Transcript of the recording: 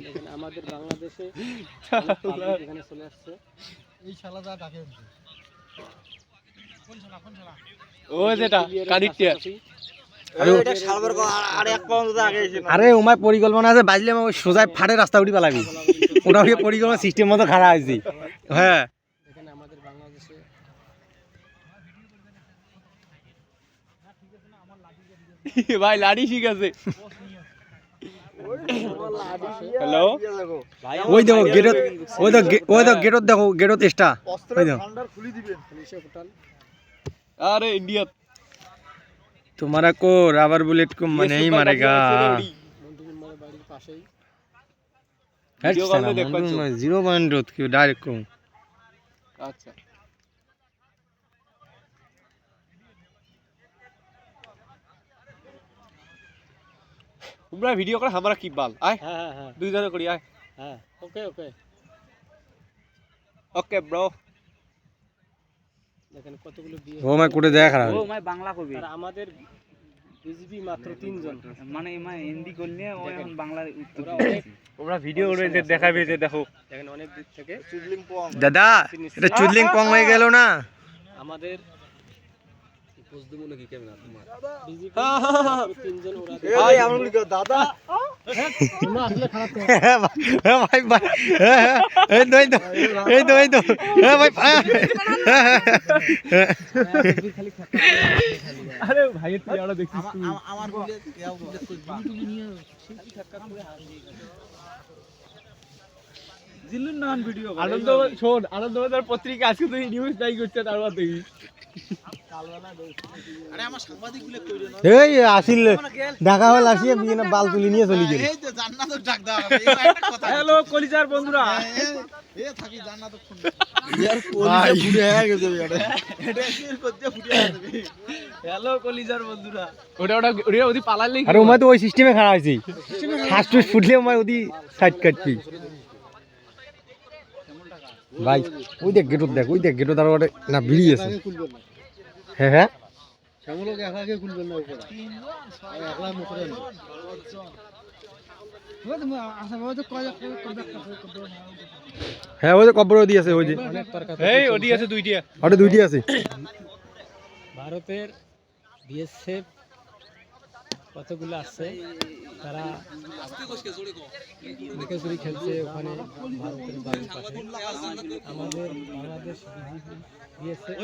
দেখেন আমাদের বাংলাদেশে এখানে চলে আসছে এই শালা যা ডাকে কোন শালা ও যেটা কানিটিয়া আরে ওমায় পরিকল্পনা আছে বাজলে সোজা ফাটে রাস্তা উঠি পালাবি ওটা পরিকল্পনা সিস্টেম মতো খারাপ হয়েছে হ্যাঁ দেখেন আমাদের বাংলাদেশে ভাই লাড়ি ঠিক আছে হ্যালো ওই দেখো গেটত ওই তো গেটত দেখো গেটত এক্সট্রা ওই দেখো अरे इंडिया तुम्हारा को रबर बुलेट को नहीं मारेगा जीरो पॉइंट क्यों डायरेक्ट को अच्छा তোমরা ভিডিও করে আমরা কি বাল আয় হ্যাঁ হ্যাঁ দুই জনে করি আয় হ্যাঁ ওকে ওকে ওকে ব্রো দেখেন কতগুলো বিয়ে ও মাই কোটে দেখা খারাপ ও মাই বাংলা কবি আর আমাদের বিজিবি মাত্র 3 জন মানে এমা হিন্দি করলে ও এখন বাংলার উত্তর তোমরা ভিডিও করে দেখাবে যে দেখো দেখেন অনেক দিক থেকে চুদলিং পং দাদা এটা চুদলিং পং হয়ে গেল না আমাদের বুঝতে মনে কি ক্যামেরা তোমার বিজিবি 3 জন ওরা ভাই আমরা দাদা তোমরা আসলে খারাপ তো ভাই ভাই এই তো ভাই আরে ভাই তুই আড়া দেখিস তুই আমার বলে তুলি নিয়ে খালি ধাক্কা করে হারিয়ে গেল জিল্লুর নাম ভিডিও আনন্দ শোন আনন্দবাজার পত্রিকা আজকে তুই নিউজ নাই করছে তারপর দেখি আরে আমার সাংবাদিকগুলো কইরে না এই আসিল ঢাকা হল আসিয়ে বিনা বাল তুলি নিয়ে চলে গেল এই যে জান্নাত ডাক দাও এই একটা কথা হ্যালো কলিজার বন্ধুরা এ থাকি জান্নাত ফোন ইয়ার কলিজা ফুটে হয়ে গেছে এটা এর করতে ফুটে যাবে হ্যালো কলিজার বন্ধুরা ওটা ওদি পালালে আরে ওমা তো ওই সিস্টেমে খারাপ হইছে ফাস্ট ফুটলে ওমা ওদি সাইড কাটবি ভাই ওই দেখ গেটত আর ওটা না বিড়ি আছে হ্যাঁ হ্যাঁ শ্যামলক একাকে খুলবেন না উপরে একলা মুখরে হ্যাঁ ওই যে কবর ওদি আছে ওই যে এই ওদি আছে দুইটা ওটা দুইটি আছে ভারতের বিএসএফ কতগুলো আছে তারা লুকোচুরি খেলছে ওখানে ভারতের বাড়ির পাশে আমাদের বাংলাদেশ বিএসএফ